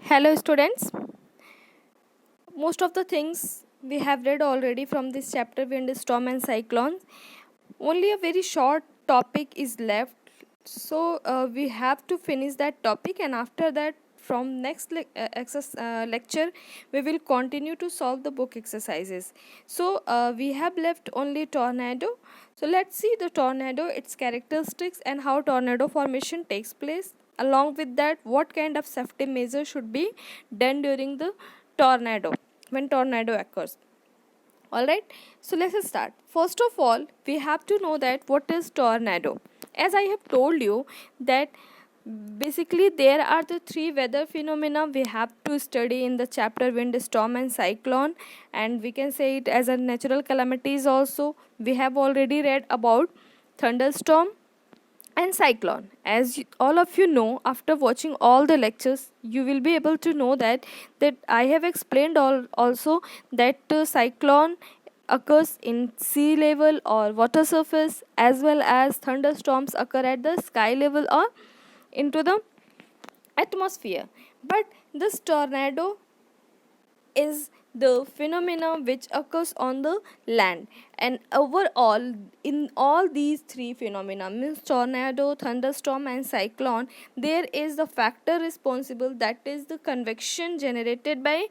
Hello, students. Most of the things we have read already from this chapter, wind, storm, and cyclones. Only a very short topic is left, so we have to finish that topic, and after that, from next lecture, we will continue to solve the book exercises. So we have left only tornado. So let's see the tornado, its characteristics, and how tornado formation takes place. Along with that, what kind of safety measures should be done during the tornado when tornado occurs. Alright, so let's start. First of all, we have to know that what is tornado. As I have told you that basically there are the three weather phenomena we have to study in the chapter wind, storm, and cyclone, and we can say it as a natural calamities also. We have already read about thunderstorm and cyclone. As all of you know, after watching all the lectures, you will be able to know that I have explained also that cyclone occurs in sea level or water surface, as well as thunderstorms occur at the sky level or into the atmosphere. But this tornado is the phenomena which occurs on the land, and overall in all these three phenomena, means tornado, thunderstorm, and cyclone, there is the factor responsible, that is the convection generated by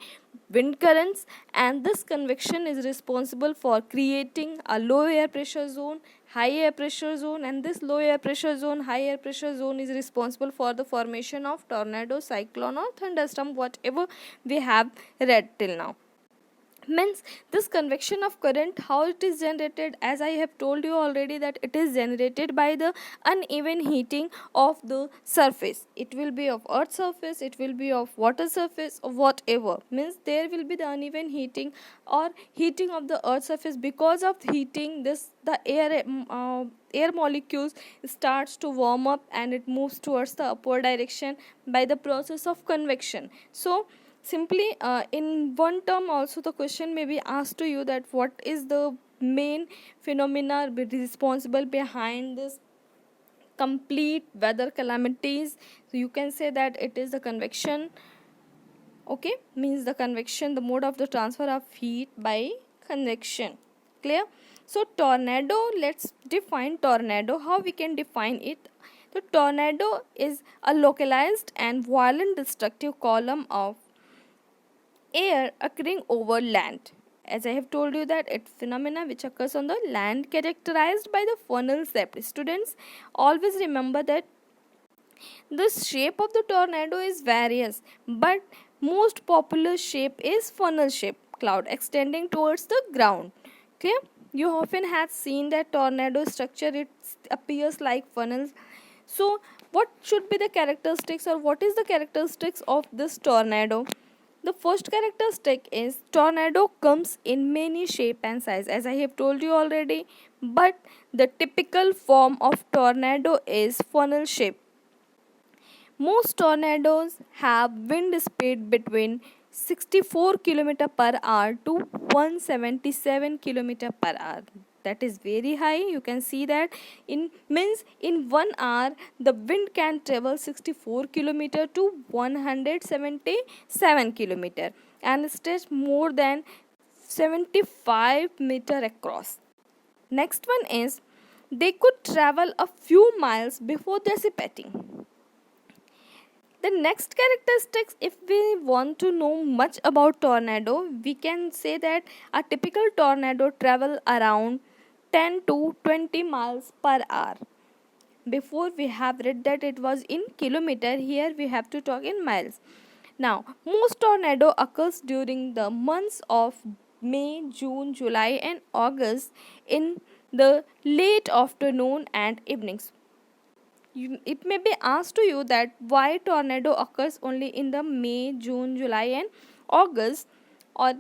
wind currents, and this convection is responsible for creating a low air pressure zone, high air pressure zone, and this low air pressure zone, high air pressure zone is responsible for the formation of tornado, cyclone, or thunderstorm, whatever we have read till now. Means this convection of current, how it is generated, as I have told you already, that it is generated by the uneven heating of the surface. It will be of earth surface, it will be of water surface, or whatever. Means there will be the uneven heating or heating of the earth surface. Because of heating, this the air molecules starts to warm up and it moves towards the upward direction by the process of convection. So simply, in one term also the question may be asked to you that what is the main phenomena responsible behind this complete weather calamities. So you can say that it is the convection. Okay, means the convection, the mode of the transfer of heat by convection. Clear? So tornado, let's define tornado. How we can define it? The tornado is a localized and violent destructive column of air occurring over land. As I have told you that it's phenomena which occurs on the land, characterized by the funnel shape. Students, always remember that the shape of the tornado is various, but most popular shape is funnel shape cloud extending towards the ground. Okay, you often have seen that tornado structure, it appears like funnels. So what should be the characteristics, or what is the characteristics of this tornado? The first characteristic is tornado comes in many shape and size, as I have told you already, but the typical form of tornado is funnel shape. Most tornadoes have wind speed between 64 km per hour to 177 km per hour. That is very high. You can see that in means in 1 hour the wind can travel 64 km to 177 km and stretch more than 75 meter across. Next one is they could travel a few miles before dissipating. The next characteristics, if we want to know much about tornado, we can say that a typical tornado travel around 10 to 20 miles per hour. Before we have read that it was in kilometer, here we have to talk in miles. Now, most tornado occurs during the months of May, June, July, and August in the late afternoon and evenings. It may be asked to you that why tornado occurs only in the May, June, July, and August, or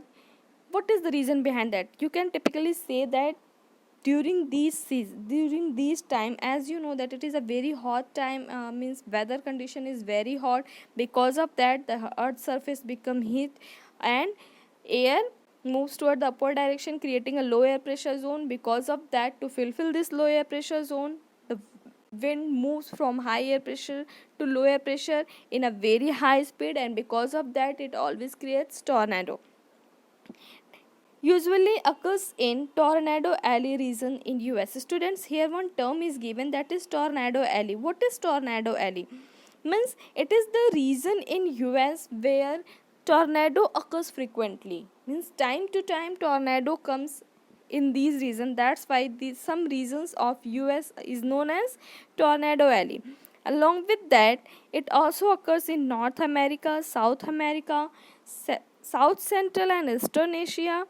what is the reason behind that? You can typically say that during these time, as you know that it is a very hot time, means weather condition is very hot. Because of that, the earth surface become heat and air moves toward the upward direction, creating a low air pressure zone. Because of that, to fulfill this low air pressure zone, the wind moves from high air pressure to low air pressure in a very high speed, and because of that it always creates tornado. Usually occurs in Tornado Alley region in US. Students, here one term is given, that is Tornado Alley. What is Tornado Alley? Means it is the region in US where tornado occurs frequently. Means time to time tornado comes in these regions. That's why some regions of US is known as Tornado Alley. Along with that, it also occurs in North America, South America, South Central and Eastern Asia,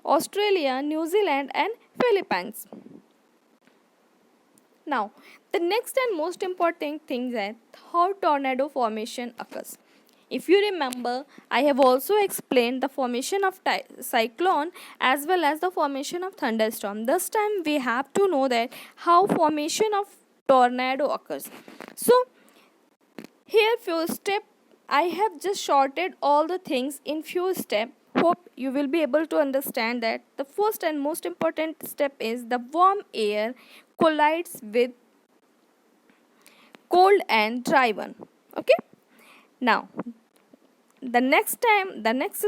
Australia, New Zealand and Philippines. Now, the next and most important thing is how tornado formation occurs. If you remember, I have also explained the formation of cyclone as well as the formation of thunderstorm. This time we have to know that how formation of tornado occurs. So, here few steps, I have just shorted all the things in few steps. Hope you will be able to understand that the first and most important step is the warm air collides with cold and dry one. Okay. Now, the next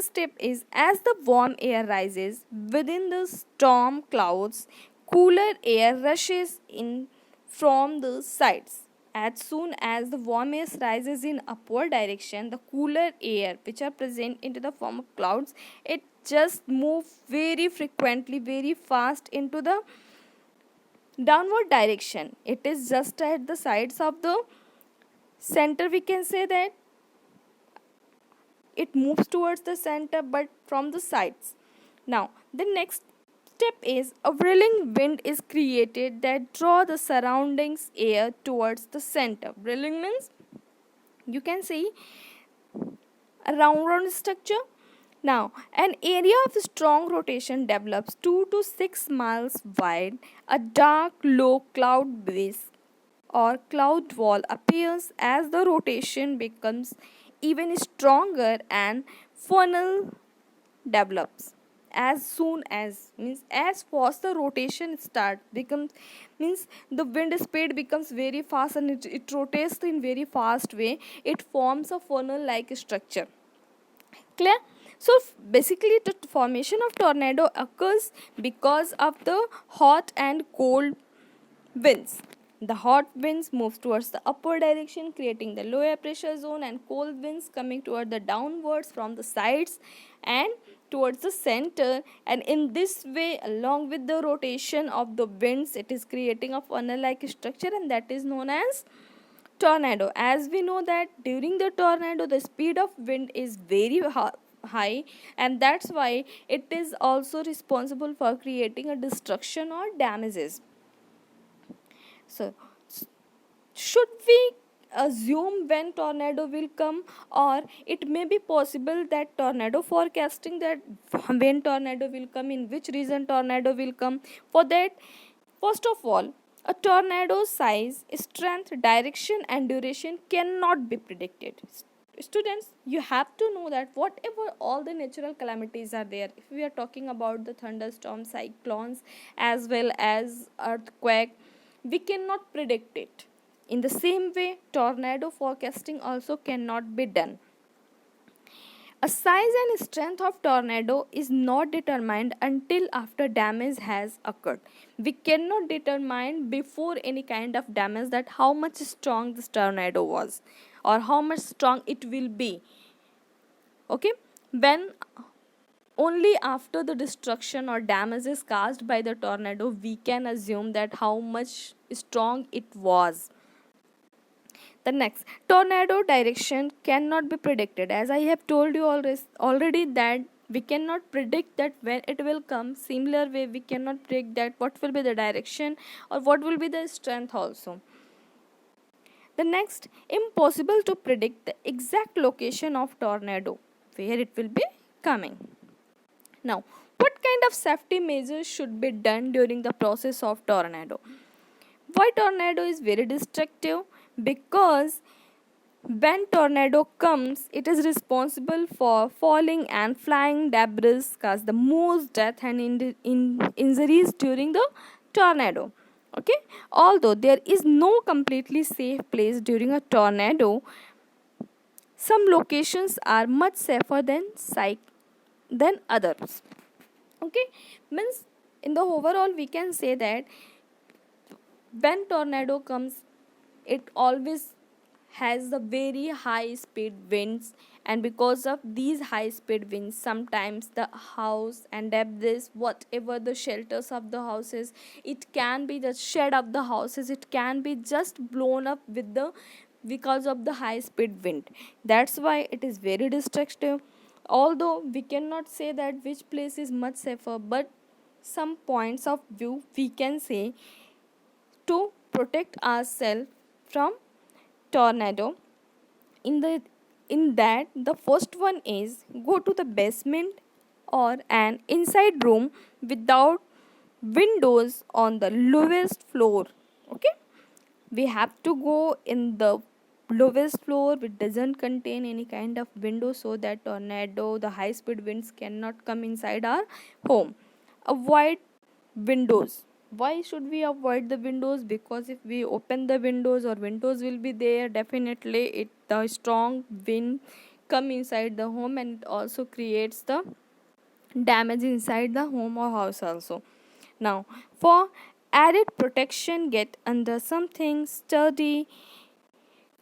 step is, as the warm air rises within the storm clouds, cooler air rushes in from the sides. As soon as the warm air rises in upward direction, the cooler air which are present into the form of clouds, it just move very frequently, very fast into the downward direction. It is just at the sides of the center, we can say that it moves towards the center but from the sides. Now the next step is a whirling wind is created that draw the surroundings air towards the center. Whirling means you can see a round structure. Now, an area of strong rotation develops 2 to 6 miles wide. A dark, low cloud base or cloud wall appears as the rotation becomes even stronger and funnel develops. As soon as means as fast the rotation start becomes, means the wind speed becomes very fast and it rotates in very fast way. It forms a funnel like structure. Clear? So basically the formation of tornado occurs because of the hot and cold winds. The hot winds move towards the upward direction, creating the low air pressure zone, and cold winds coming toward the downwards from the sides and towards the center. And in this way, along with the rotation of the winds, it is creating a funnel like structure, and that is known as tornado. As we know that during the tornado the speed of wind is very high, and that's why it is also responsible for creating a destruction or damages. So should we assume when tornado will come, or it may be possible that tornado forecasting that when tornado will come, in which region tornado will come? For that, first of all, a tornado size, strength, direction and duration cannot be predicted. Students, you have to know that whatever all the natural calamities are there, if we are talking about the thunderstorms, cyclones as well as earthquake, we cannot predict it. In the same way, tornado forecasting also cannot be done. A size and strength of tornado is not determined until after damage has occurred. We cannot determine before any kind of damage that how much strong this tornado was or how much strong it will be. Okay? When only after the destruction or damages caused by the tornado we can assume that how much strong it was. The next, tornado direction cannot be predicted. As I have told you already that we cannot predict that when it will come. Similar way, we cannot predict that what will be the direction or what will be the strength also. The next, impossible to predict the exact location of tornado, where it will be coming. Now, what kind of safety measures should be done during the process of tornado? Why tornado is very destructive? Because when tornado comes, it is responsible for falling and flying debris, cause the most death and injuries during the tornado. Okay, although there is no completely safe place during a tornado, some locations are much safer than others. Okay, means in the overall we can say that when tornado comes, it always has the very high speed winds, and because of these high speed winds, sometimes the house and debris, whatever the shelters of the houses, it can be the shed of the houses, it can be just blown up with the because of the high speed wind. That's why it is very destructive. Although we cannot say that which place is much safer, but some points of view we can say to protect ourselves from tornado. In the in that, the first one is go to the basement or an inside room without windows on the lowest floor. Okay, we have to go in the lowest floor which doesn't contain any kind of window, so that tornado, the high speed winds cannot come inside our home. Avoid windows. Why should we avoid the windows? Because if we open the windows, or windows will be there, definitely it the strong wind come inside the home, and it also creates the damage inside the home or house also. Now, for added protection, get under something sturdy.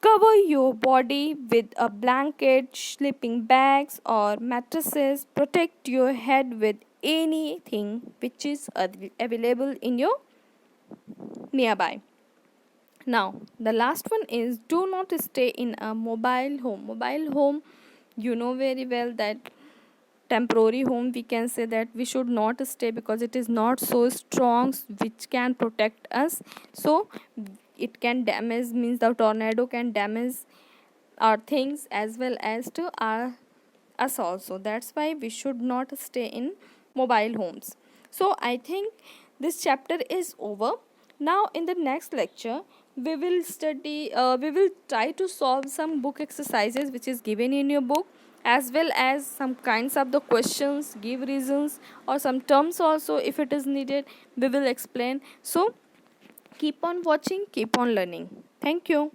Cover your body with a blanket, sleeping bags, or mattresses. Protect your head with anything which is available in your nearby. Now, the last one is do not stay in a mobile home. Mobile home, you know very well that temporary home, we can say that we should not stay because it is not so strong which can protect us. So it can damage, means the tornado can damage our things as well as to our us also. That's why we should not stay in mobile homes. So I think this chapter is over. Now in the next lecture we will try to solve some book exercises which is given in your book, as well as some kinds of the questions, give reasons, or some terms also if it is needed, we will explain. So keep on watching, keep on learning. Thank you.